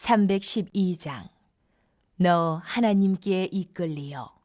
312장. 너 하나님께 이끌리어.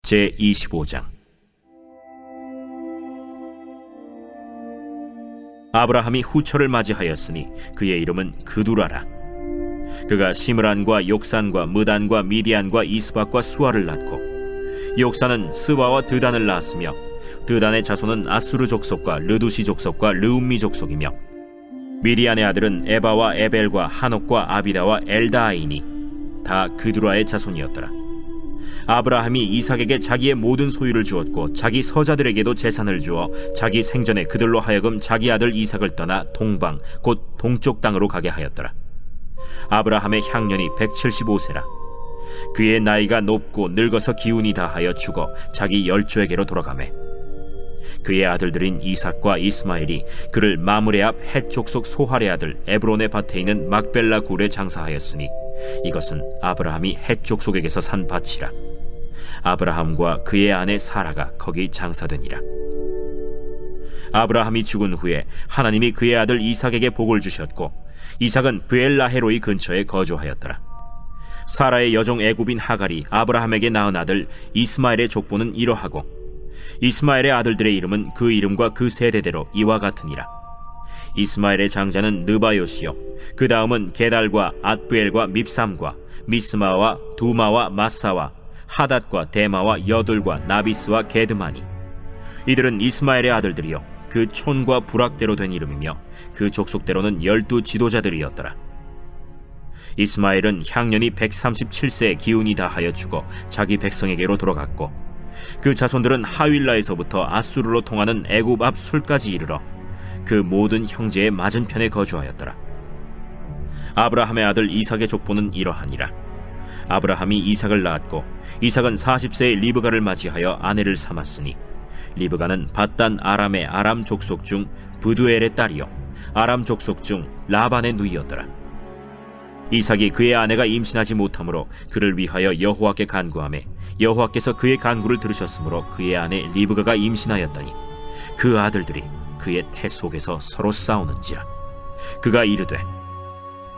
제25장. 아브라함이 후처를 맞이하였으니 그의 이름은 그두라라. 그가 시므란과 욕산과 무단과 미디안과 이스박과 수아를 낳고, 욕산은 스바와 드단을 낳았으며 드단의 자손은 아수르 족속과 르두시 족속과 르움미 족속이며, 미디안의 아들은 에바와 에벨과 하녹과 아비다와 엘다아이니 다 그두라의 자손이었더라. 아브라함이 이삭에게 자기의 모든 소유를 주었고 자기 서자들에게도 재산을 주어 자기 생전에 그들로 하여금 자기 아들 이삭을 떠나 동방 곧 동쪽 땅으로 가게 하였더라. 아브라함의 향년이 175세라. 그의 나이가 높고 늙어서 기운이 다하여 죽어 자기 열조에게로 돌아가매, 그의 아들들인 이삭과 이스마엘이 그를 마므레 앞 헷 족속 소할의 아들 에브론의 밭에 있는 막벨라 굴에 장사하였으니 이것은 아브라함이 헷 족속에게서 산 밭이라. 아브라함과 그의 아내 사라가 거기 장사되니라. 아브라함이 죽은 후에 하나님이 그의 아들 이삭에게 복을 주셨고, 이삭은 브엘라헤로이 근처에 거주하였더라. 사라의 여종 애굽인 하갈이 아브라함에게 낳은 아들 이스마엘의 족보는 이러하고, 이스마엘의 아들들의 이름은 그 이름과 그 세대대로 이와 같으니라. 이스마엘의 장자는 느바요시요, 그 다음은 게달과 앗부엘과 밉삼과 미스마와 두마와 마사와 하닷과 데마와 여둘과 나비스와 게드마니. 이들은 이스마엘의 아들들이요 그 촌과 부락대로 된 이름이며 그 족속대로는 12 지도자들이었더라. 이스마엘은 향년이 137세에 기운이 다하여 죽어 자기 백성에게로 돌아갔고, 그 자손들은 하윌라에서부터 아수르로 통하는 애굽 앞 술까지 이르러 그 모든 형제의 맞은편에 거주하였더라. 아브라함의 아들 이삭의 족보는 이러하니라. 아브라함이 이삭을 낳았고, 이삭은 40세에 리브가를 맞이하여 아내를 삼았으니, 리브가는 밧단 아람의 아람 족속 중 부두엘의 딸이요 아람 족속 중 라반의 누이였더라. 이삭이 그의 아내가 임신하지 못하므로 그를 위하여 여호와께 간구하매 여호와께서 그의 간구를 들으셨으므로 그의 아내 리브가가 임신하였더니 그 아들들이 그의 태 속에서 서로 싸우는지라. 그가 이르되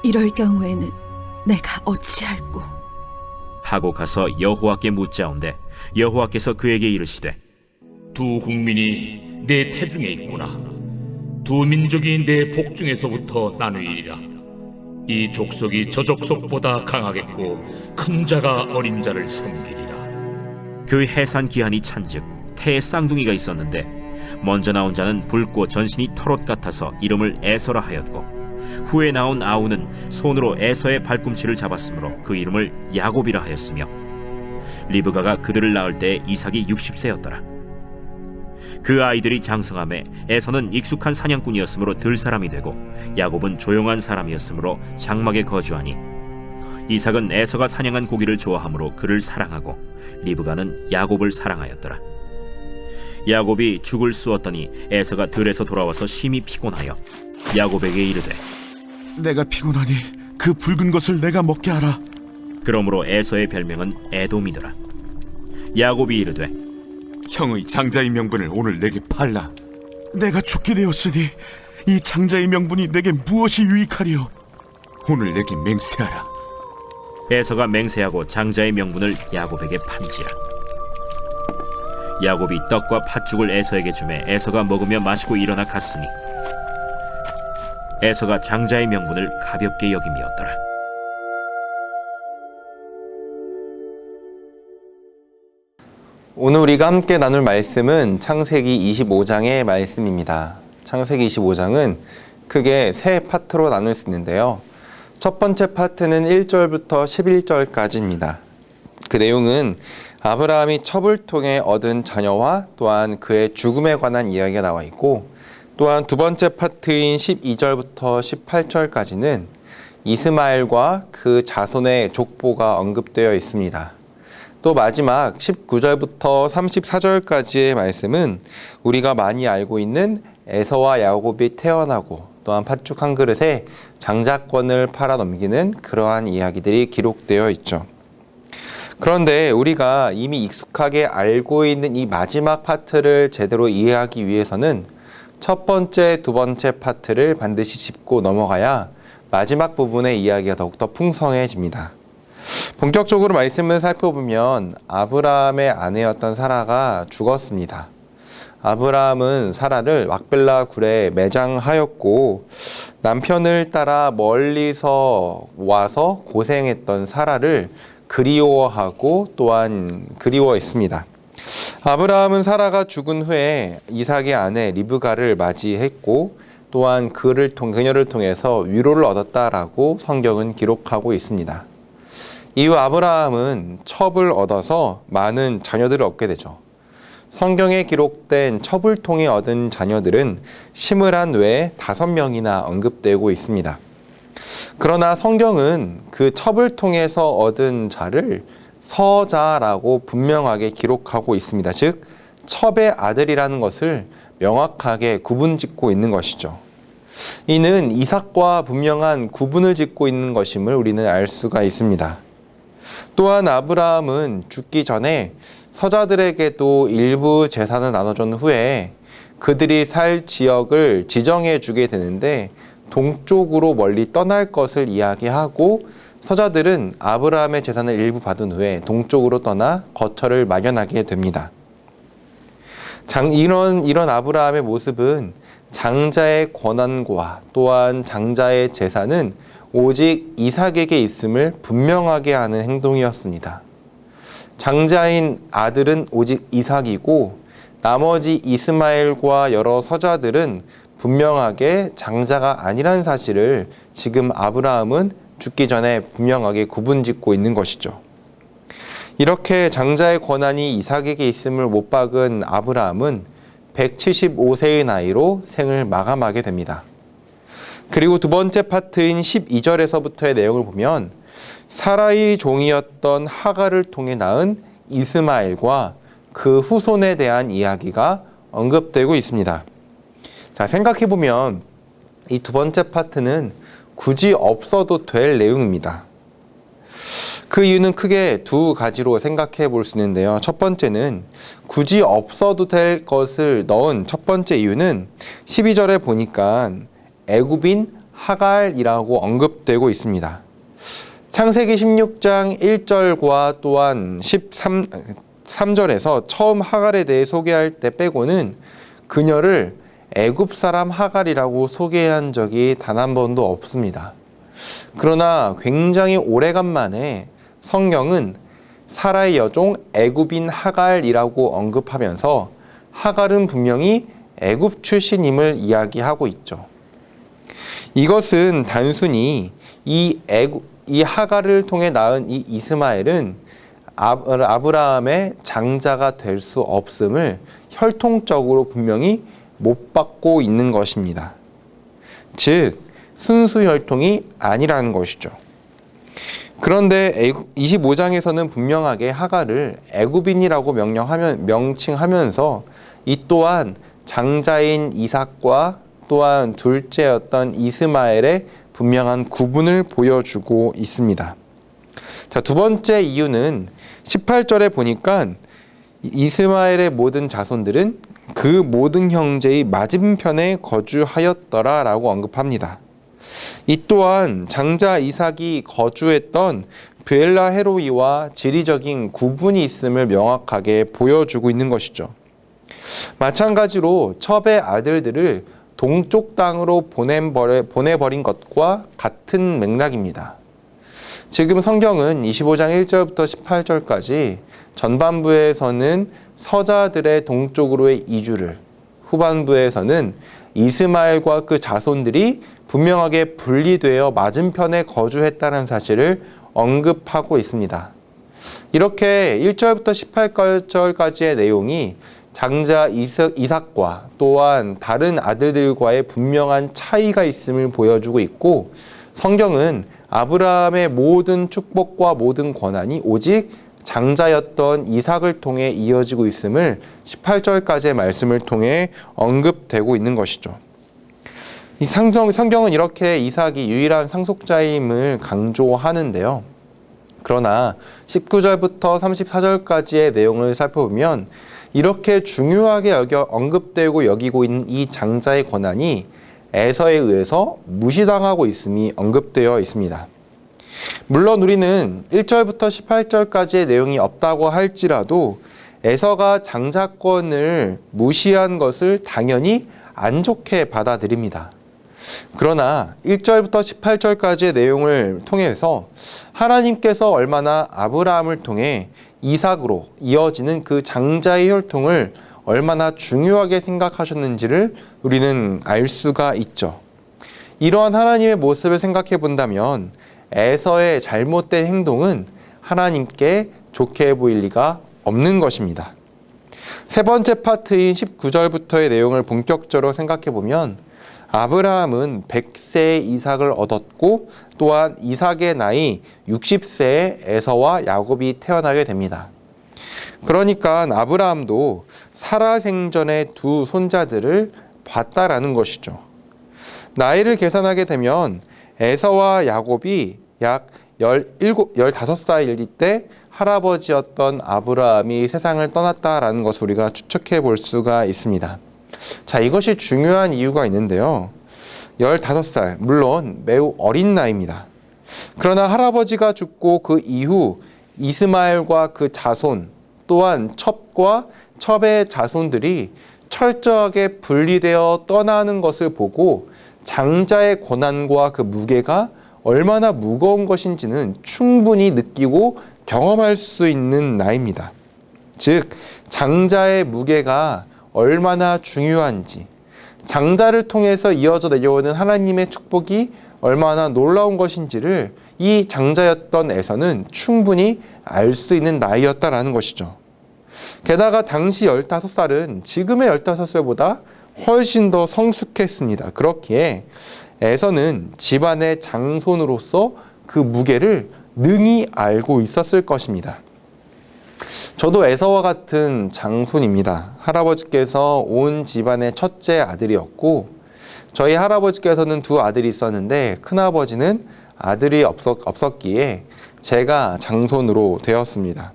이럴 경우에는 내가 어찌할꼬? 하고 가서 여호와께 묻자온데 여호와께서 그에게 이르시되 두 국민이 내 태중에 있구나. 두 민족이 내 복중에서부터 나누이리라. 이 족속이 저 족속보다 강하겠고 큰 자가 어린 자를 섬기리라. 그 해산 기한이 찬즉 태에 쌍둥이가 있었는데 먼저 나온 자는 붉고 전신이 털옷 같아서 이름을 에서라 하였고 후에 나온 아우는 손으로 에서의 발꿈치를 잡았으므로 그 이름을 야곱이라 하였으며 리브가가 그들을 낳을 때 이삭이 60세였더라. 그 아이들이 장성함에 에서는 익숙한 사냥꾼이었으므로 들 사람이 되고 야곱은 조용한 사람이었으므로 장막에 거주하니 이삭은 에서가 사냥한 고기를 좋아하므로 그를 사랑하고 리브가는 야곱을 사랑하였더라. 야곱이 죽을 쑤었더니 에서가 들에서 돌아와서 심히 피곤하여 야곱에게 이르되 내가 피곤하니 그 붉은 것을 내가 먹게 하라. 그러므로 에서의 별명은 에돔이더라. 야곱이 이르되 형의 장자의 명분을 오늘 내게 팔라. 내가 죽게 되었으니 이 장자의 명분이 내게 무엇이 유익하리요? 오늘 내게 맹세하라. 에서가 맹세하고 장자의 명분을 야곱에게 판지라. 야곱이 떡과 팥죽을 에서에게 주매 에서가 먹으며 마시고 일어나 갔으니 에서가 장자의 명분을 가볍게 여김이었더라. 오늘 우리가 함께 나눌 말씀은 창세기 25장의 말씀입니다. 창세기 25장은 크게 세 파트로 나눌 수 있는데요. 첫 번째 파트는 1절부터 11절까지입니다. 그 내용은 아브라함이 첩을 통해 얻은 자녀와 또한 그의 죽음에 관한 이야기가 나와 있고, 또한 두 번째 파트인 12절부터 18절까지는 이스마엘과 그 자손의 족보가 언급되어 있습니다. 또 마지막 19절부터 34절까지의 말씀은 우리가 많이 알고 있는 에서와 야곱이 태어나고 또한 팥죽 한 그릇에 장자권을 팔아 넘기는 그러한 이야기들이 기록되어 있죠. 그런데 우리가 이미 익숙하게 알고 있는 이 마지막 파트를 제대로 이해하기 위해서는 첫 번째, 두 번째 파트를 반드시 짚고 넘어가야 마지막 부분의 이야기가 더욱더 풍성해집니다. 본격적으로 말씀을 살펴보면 아브라함의 아내였던 사라가 죽었습니다. 아브라함은 사라를 막벨라 굴에 매장하였고 남편을 따라 멀리서 와서 고생했던 사라를 그리워하고 또한 그리워했습니다. 아브라함은 사라가 죽은 후에 이삭의 아내 리브가를 맞이했고 또한 그녀를 통해서 위로를 얻었다라고 성경은 기록하고 있습니다. 이후 아브라함은 첩을 얻어서 많은 자녀들을 얻게 되죠. 성경에 기록된 첩을 통해 얻은 자녀들은 시므란 외에 5명이나 언급되고 있습니다. 그러나 성경은 그 첩을 통해서 얻은 자를 서자라고 분명하게 기록하고 있습니다. 즉, 첩의 아들이라는 것을 명확하게 구분짓고 있는 것이죠. 이는 이삭과 분명한 구분을 짓고 있는 것임을 우리는 알 수가 있습니다. 또한 아브라함은 죽기 전에 서자들에게도 일부 재산을 나눠준 후에 그들이 살 지역을 지정해 주게 되는데 동쪽으로 멀리 떠날 것을 이야기하고 서자들은 아브라함의 재산을 일부 받은 후에 동쪽으로 떠나 거처를 마련하게 됩니다. 이런 아브라함의 모습은 장자의 권한과 또한 장자의 재산은 오직 이삭에게 있음을 분명하게 하는 행동이었습니다. 장자인 아들은 오직 이삭이고 나머지 이스마엘과 여러 서자들은 분명하게 장자가 아니라는 사실을 지금 아브라함은 죽기 전에 분명하게 구분짓고 있는 것이죠. 이렇게 장자의 권한이 이삭에게 있음을 못 박은 아브라함은 175세의 나이로 생을 마감하게 됩니다. 그리고 두 번째 파트인 12절에서부터의 내용을 보면 사라의 종이었던 하갈을 통해 낳은 이스마엘과 그 후손에 대한 이야기가 언급되고 있습니다. 자, 생각해보면 이 두 번째 파트는 굳이 없어도 될 내용입니다. 그 이유는 크게 두 가지로 생각해 볼 수 있는데요. 첫 번째는 굳이 없어도 될 것을 넣은 첫 번째 이유는 12절에 보니까 애굽인 하갈이라고 언급되고 있습니다. 창세기 16장 1절과 또한 13절에서 처음 하갈에 대해 소개할 때 빼고는 그녀를 애굽 사람 하갈이라고 소개한 적이 단 한 번도 없습니다. 그러나 굉장히 오래간만에 성경은 사라의 여종 애굽인 하갈이라고 언급하면서 하갈은 분명히 애굽 출신임을 이야기하고 있죠. 이것은 단순히 이 하갈을 통해 낳은 이 이스마엘은 아브라함의 장자가 될 수 없음을 혈통적으로 분명히 못 받고 있는 것입니다. 즉 순수 혈통이 아니라는 것이죠. 그런데 25장에서는 분명하게 하갈을 애굽인이라고 명칭하면서 이 또한 장자인 이삭과 또한 둘째였던 이스마엘의 분명한 구분을 보여주고 있습니다. 자, 두 번째 이유는 18절에 보니까 이스마엘의 모든 자손들은 그 모든 형제의 맞은편에 거주하였더라 라고 언급합니다. 이 또한 장자 이삭이 거주했던 브엘라 헤로이와 지리적인 구분이 있음을 명확하게 보여주고 있는 것이죠. 마찬가지로 첩의 아들들을 동쪽 땅으로 보내버린 것과 같은 맥락입니다. 지금 성경은 25장 1절부터 18절까지 전반부에서는 서자들의 동쪽으로의 이주를, 후반부에서는 이스마엘과 그 자손들이 분명하게 분리되어 맞은편에 거주했다는 사실을 언급하고 있습니다. 이렇게 1절부터 18절까지의 내용이 장자 이삭과 또한 다른 아들들과의 분명한 차이가 있음을 보여주고 있고, 성경은 아브라함의 모든 축복과 모든 권한이 오직 장자였던 이삭을 통해 이어지고 있음을 18절까지의 말씀을 통해 언급되고 있는 것이죠. 이 성경은 이렇게 이삭이 유일한 상속자임을 강조하는데요. 그러나 19절부터 34절까지의 내용을 살펴보면 이렇게 중요하게 언급되고 여기고 있는 이 장자의 권한이 에서에 의해서 무시당하고 있음이 언급되어 있습니다. 물론 우리는 1절부터 18절까지의 내용이 없다고 할지라도 에서가 장자권을 무시한 것을 당연히 안 좋게 받아들입니다. 그러나 1절부터 18절까지의 내용을 통해서 하나님께서 얼마나 아브라함을 통해 이삭으로 이어지는 그 장자의 혈통을 얼마나 중요하게 생각하셨는지를 우리는 알 수가 있죠. 이러한 하나님의 모습을 생각해 본다면 에서의 잘못된 행동은 하나님께 좋게 보일 리가 없는 것입니다. 세 번째 파트인 19절부터의 내용을 본격적으로 생각해 보면 아브라함은 100세의 이삭을 얻었고 또한 이삭의 나이 60세에 에서와 야곱이 태어나게 됩니다. 그러니까 아브라함도 사라 생전에 두 손자들을 봤다라는 것이죠. 나이를 계산하게 되면 에서와 야곱이 약 15살일 때 할아버지였던 아브라함이 세상을 떠났다라는 것을 우리가 추측해 볼 수가 있습니다. 자, 이것이 중요한 이유가 있는데요. 15살, 물론 매우 어린 나이입니다. 그러나 할아버지가 죽고 그 이후 이스마엘과 그 자손, 또한 첩과 첩의 자손들이 철저하게 분리되어 떠나는 것을 보고 장자의 고난과 그 무게가 얼마나 무거운 것인지는 충분히 느끼고 경험할 수 있는 나이입니다. 즉, 장자의 무게가 얼마나 중요한지, 장자를 통해서 이어져 내려오는 하나님의 축복이 얼마나 놀라운 것인지를 이 장자였던 에서는 충분히 알 수 있는 나이였다라는 것이죠. 게다가 당시 15살은 지금의 15살보다 훨씬 더 성숙했습니다. 그렇기에 에서는 집안의 장손으로서 그 무게를 능히 알고 있었을 것입니다. 저도 에서와 같은 장손입니다. 할아버지께서 온 집안의 첫째 아들이었고 저희 할아버지께서는 두 아들이 있었는데 큰아버지는 아들이 없었기에 제가 장손으로 되었습니다.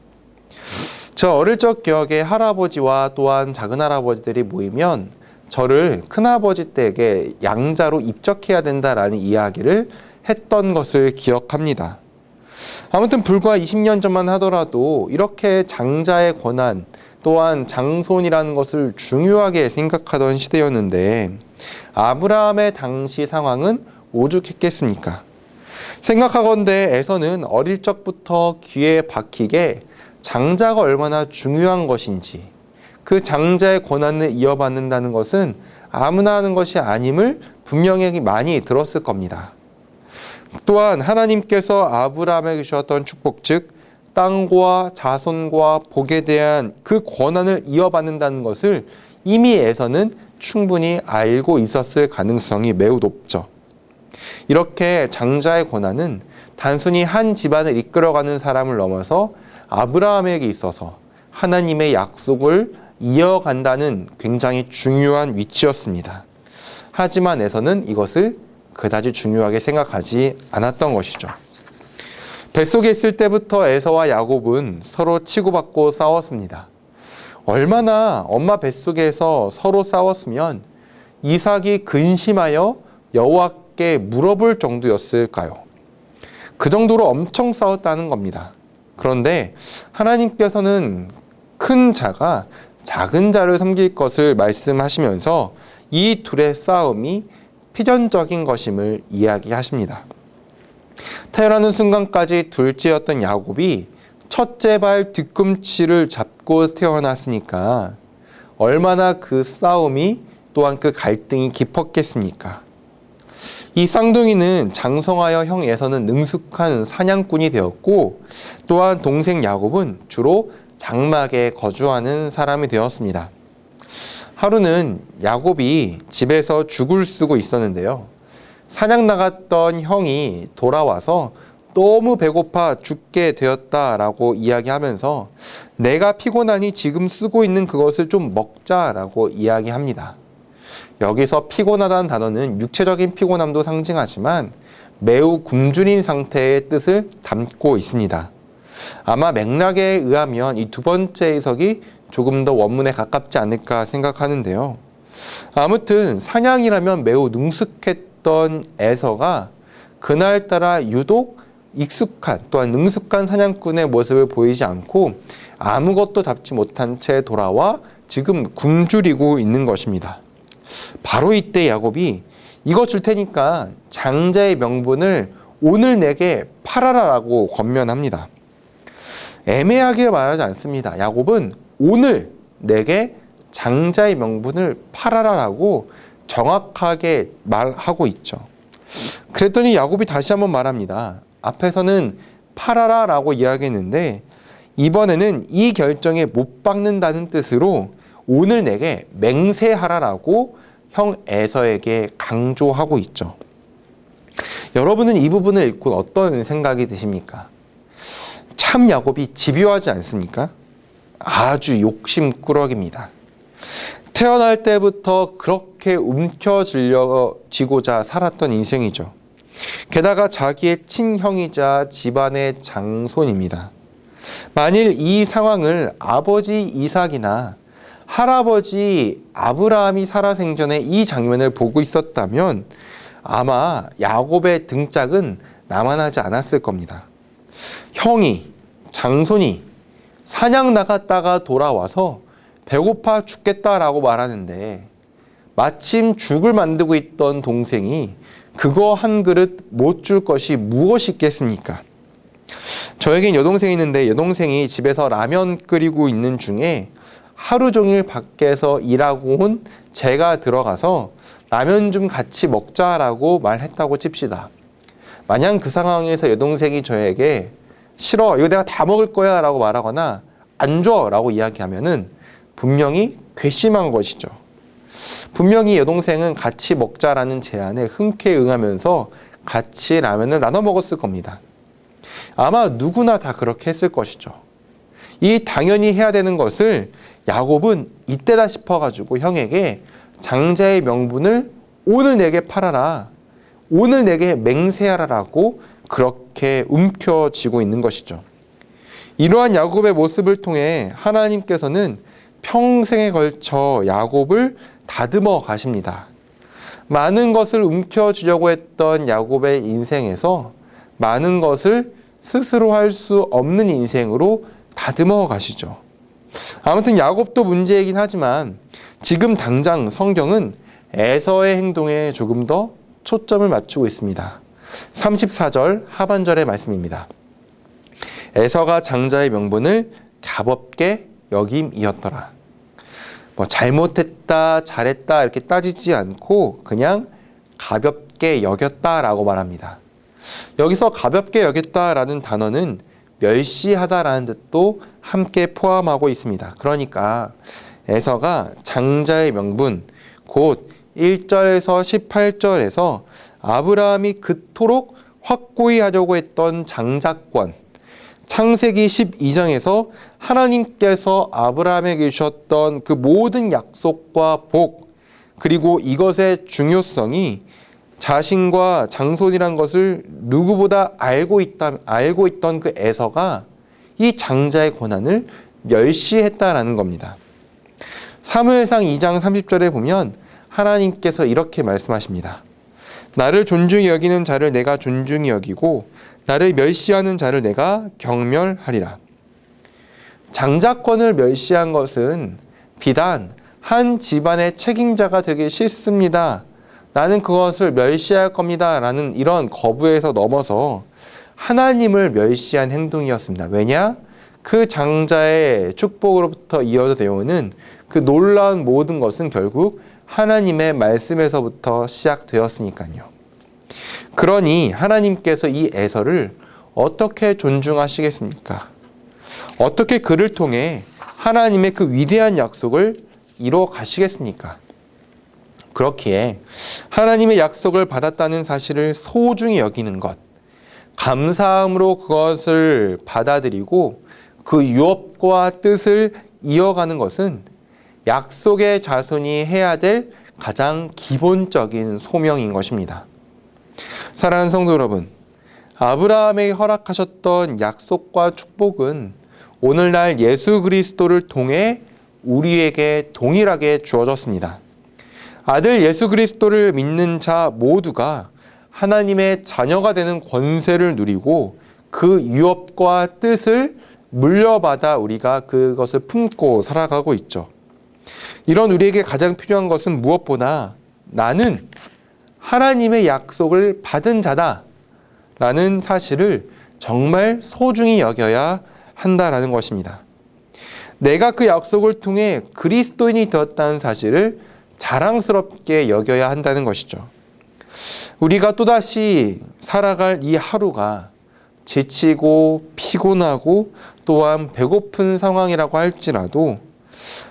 저 어릴 적 기억에 할아버지와 또한 작은 할아버지들이 모이면 저를 큰아버지 댁에 양자로 입적해야 된다라는 이야기를 했던 것을 기억합니다. 아무튼 불과 20년 전만 하더라도 이렇게 장자의 권한 또한 장손이라는 것을 중요하게 생각하던 시대였는데 아브라함의 당시 상황은 오죽했겠습니까? 생각하건대 에서는 어릴 적부터 귀에 박히게 장자가 얼마나 중요한 것인지 그 장자의 권한을 이어받는다는 것은 아무나 하는 것이 아님을 분명히 많이 들었을 겁니다. 또한 하나님께서 아브라함에게 주셨던 축복, 즉 땅과 자손과 복에 대한 그 권한을 이어받는다는 것을 이미 에서는 충분히 알고 있었을 가능성이 매우 높죠. 이렇게 장자의 권한은 단순히 한 집안을 이끌어가는 사람을 넘어서 아브라함에게 있어서 하나님의 약속을 이어간다는 굉장히 중요한 위치였습니다. 하지만 에서는 이것을 그다지 중요하게 생각하지 않았던 것이죠. 뱃속에 있을 때부터 에서와 야곱은 서로 치고받고 싸웠습니다. 얼마나 엄마 뱃속에서 서로 싸웠으면 이삭이 근심하여 여호와께 물어볼 정도였을까요? 그 정도로 엄청 싸웠다는 겁니다. 그런데 하나님께서는 큰 자가 작은 자를 섬길 것을 말씀하시면서 이 둘의 싸움이 필연적인 것임을 이야기하십니다. 태어나는 순간까지 둘째였던 야곱이 첫째 발 뒤꿈치를 잡고 태어났으니까 얼마나 그 싸움이 또한 그 갈등이 깊었겠습니까? 이 쌍둥이는 장성하여 형 에서는 능숙한 사냥꾼이 되었고 또한 동생 야곱은 주로 장막에 거주하는 사람이 되었습니다. 하루는 야곱이 집에서 죽을 쓰고 있었는데요. 사냥 나갔던 형이 돌아와서 너무 배고파 죽게 되었다라고 이야기하면서 내가 피곤하니 지금 쓰고 있는 그것을 좀 먹자라고 이야기합니다. 여기서 피곤하다는 단어는 육체적인 피곤함도 상징하지만 매우 굶주린 상태의 뜻을 담고 있습니다. 아마 맥락에 의하면 이 두 번째 해석이 조금 더 원문에 가깝지 않을까 생각하는데요. 아무튼 사냥이라면 매우 능숙했던 에서가 그날따라 유독 익숙한 또한 능숙한 사냥꾼의 모습을 보이지 않고 아무것도 잡지 못한 채 돌아와 지금 굶주리고 있는 것입니다. 바로 이때 야곱이 이거 줄 테니까 장자의 명분을 오늘 내게 팔아라라고 권면합니다. 애매하게 말하지 않습니다. 야곱은 오늘 내게 장자의 명분을 팔아라라고 정확하게 말하고 있죠. 그랬더니 야곱이 다시 한번 말합니다. 앞에서는 팔아라라고 이야기했는데 이번에는 이 결정에 못 박는다는 뜻으로 오늘 내게 맹세하라라고 형 에서에게 강조하고 있죠. 여러분은 이 부분을 읽고 어떤 생각이 드십니까? 참 야곱이 집요하지 않습니까? 아주 욕심꾸러기입니다. 태어날 때부터 그렇게 움켜쥐고자 살았던 인생이죠. 게다가 자기의 친형이자 집안의 장손입니다. 만일 이 상황을 아버지 이삭이나 할아버지 아브라함이 살아생전에 이 장면을 보고 있었다면 아마 야곱의 등짝은 남아나지 않았을 겁니다. 형이, 장손이 사냥 나갔다가 돌아와서 배고파 죽겠다라고 말하는데 마침 죽을 만들고 있던 동생이 그거 한 그릇 못 줄 것이 무엇이 있겠습니까? 저에겐 여동생이 있는데 여동생이 집에서 라면 끓이고 있는 중에 하루 종일 밖에서 일하고 온 제가 들어가서 라면 좀 같이 먹자라고 말했다고 칩시다. 만약 그 상황에서 여동생이 저에게 싫어, 이거 내가 다 먹을 거야 라고 말하거나 안 줘 라고 이야기하면은 분명히 괘씸한 것이죠. 분명히 여동생은 같이 먹자라는 제안에 흔쾌히 응하면서 같이 라면을 나눠 먹었을 겁니다. 아마 누구나 다 그렇게 했을 것이죠. 이 당연히 해야 되는 것을 야곱은 이때다 싶어가지고 형에게 장자의 명분을 오늘 내게 팔아라, 오늘 내게 맹세하라라고 그렇게 움켜쥐고 있는 것이죠. 이러한 야곱의 모습을 통해 하나님께서는 평생에 걸쳐 야곱을 다듬어 가십니다. 많은 것을 움켜쥐려고 했던 야곱의 인생에서 많은 것을 스스로 할 수 없는 인생으로 다듬어 가시죠. 아무튼 야곱도 문제이긴 하지만 지금 당장 성경은 에서의 행동에 조금 더 초점을 맞추고 있습니다. 34절 하반절의 말씀입니다. 에서가 장자의 명분을 값없게 여김이었더라. 잘못했다, 잘했다 이렇게 따지지 않고 그냥 가볍게 여겼다라고 말합니다. 여기서 가볍게 여겼다라는 단어는 멸시하다라는 뜻도 함께 포함하고 있습니다. 그러니까 에서가 장자의 명분, 곧 1절에서 18절에서 아브라함이 그토록 확고히 하려고 했던 장자권, 창세기 12장에서 하나님께서 아브라함에게 주셨던 그 모든 약속과 복, 그리고 이것의 중요성이 자신과 장손이란 것을 누구보다 알고 있던 그 에서가 이 장자의 권한을 멸시했다라는 겁니다. 사무엘상 2장 30절에 보면 하나님께서 이렇게 말씀하십니다. 나를 존중히 여기는 자를 내가 존중히 여기고 나를 멸시하는 자를 내가 경멸하리라. 장자권을 멸시한 것은 비단 한 집안의 책임자가 되기 싫습니다, 나는 그것을 멸시할 겁니다 라는 이런 거부에서 넘어서 하나님을 멸시한 행동이었습니다. 왜냐? 그 장자의 축복으로부터 이어져 되어오는 그 놀라운 모든 것은 결국 하나님의 말씀에서부터 시작되었으니까요. 그러니 하나님께서 이 에서를 어떻게 존중하시겠습니까? 어떻게 그를 통해 하나님의 그 위대한 약속을 이뤄 가시겠습니까? 그렇기에 하나님의 약속을 받았다는 사실을 소중히 여기는 것, 감사함으로 그것을 받아들이고 그 유업과 뜻을 이어가는 것은 약속의 자손이 해야 될 가장 기본적인 소명인 것입니다. 사랑하는 성도 여러분, 아브라함에게 허락하셨던 약속과 축복은 오늘날 예수 그리스도를 통해 우리에게 동일하게 주어졌습니다. 아들 예수 그리스도를 믿는 자 모두가 하나님의 자녀가 되는 권세를 누리고 그 유업과 뜻을 물려받아 우리가 그것을 품고 살아가고 있죠. 이런 우리에게 가장 필요한 것은 무엇보다 나는 하나님의 약속을 받은 자다라는 사실을 정말 소중히 여겨야 한다라는 것입니다. 내가 그 약속을 통해 그리스도인이 되었다는 사실을 자랑스럽게 여겨야 한다는 것이죠. 우리가 또다시 살아갈 이 하루가 지치고 피곤하고 또한 배고픈 상황이라고 할지라도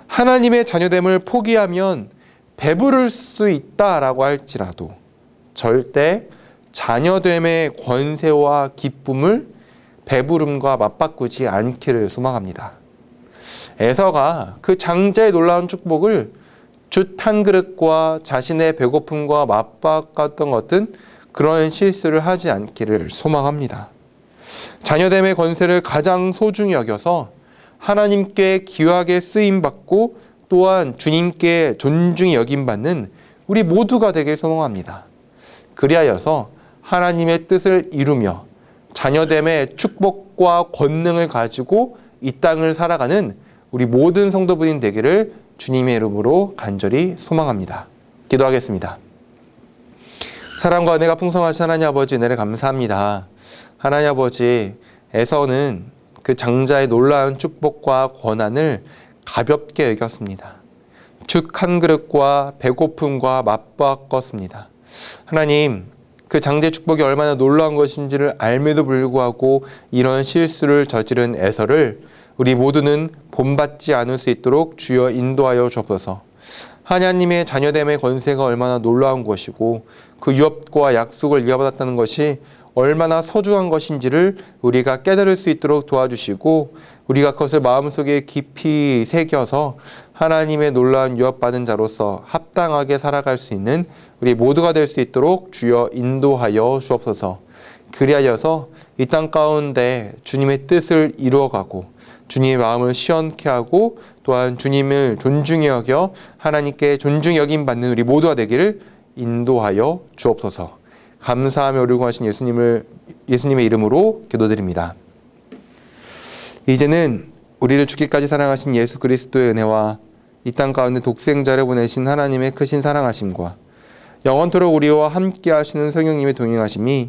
하나님의 자녀됨을 포기하면 배부를 수 있다라고 할지라도 절대 자녀됨의 권세와 기쁨을 배부름과 맞바꾸지 않기를 소망합니다. 에서가 그 장자의 놀라운 축복을 주 한 그릇과 자신의 배고픔과 맞바꿨던 것은 그런 실수를 하지 않기를 소망합니다. 자녀됨의 권세를 가장 소중히 여겨서 하나님께 귀하게 쓰임받고 또한 주님께 존중히 여김받는 우리 모두가 되길 소망합니다. 그리하여서 하나님의 뜻을 이루며 자녀됨의 축복과 권능을 가지고 이 땅을 살아가는 우리 모든 성도분이 되기를 주님의 이름으로 간절히 소망합니다. 기도하겠습니다. 사랑과 은혜가 풍성하신 하나님 아버지, 은혜를 감사합니다. 하나님 아버지, 에서는 그 장자의 놀라운 축복과 권한을 가볍게 여겼습니다. 죽 한 그릇과 배고픔과 맞바꿨습니다. 하나님, 그 장자의 축복이 얼마나 놀라운 것인지를 알매도 불구하고 이런 실수를 저지른 에서를 우리 모두는 본받지 않을 수 있도록 주여 인도하여 주옵소서. 하나님의 자녀됨의 권세가 얼마나 놀라운 것이고 그 유업과 약속을 이어받았다는 것이 얼마나 소중한 것인지를 우리가 깨달을 수 있도록 도와주시고 우리가 그것을 마음속에 깊이 새겨서 하나님의 놀라운 유업받은 자로서 합당하게 살아갈 수 있는 우리 모두가 될 수 있도록 주여 인도하여 주옵소서. 그리하여서 이 땅 가운데 주님의 뜻을 이루어가고 주님의 마음을 시원케 하고 또한 주님을 존중히 여겨 하나님께 존중히 여김 받는 우리 모두가 되기를 인도하여 주옵소서. 감사하며 우리구하신 예수님의 이름으로 기도드립니다. 이제는 우리를 죽기까지 사랑하신 예수 그리스도의 은혜와 이 땅 가운데 독생자를 보내신 하나님의 크신 사랑하심과 영원토록 우리와 함께 하시는 성령님의 동행하심이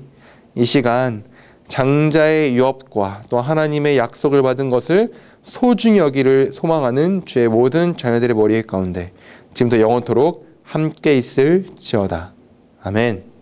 이 시간 장자의 유업과 또 하나님의 약속을 받은 것을 소중히 여기를 소망하는 주의 모든 자녀들의 머리 가운데 지금부터 영원토록 함께 있을지어다. 아멘.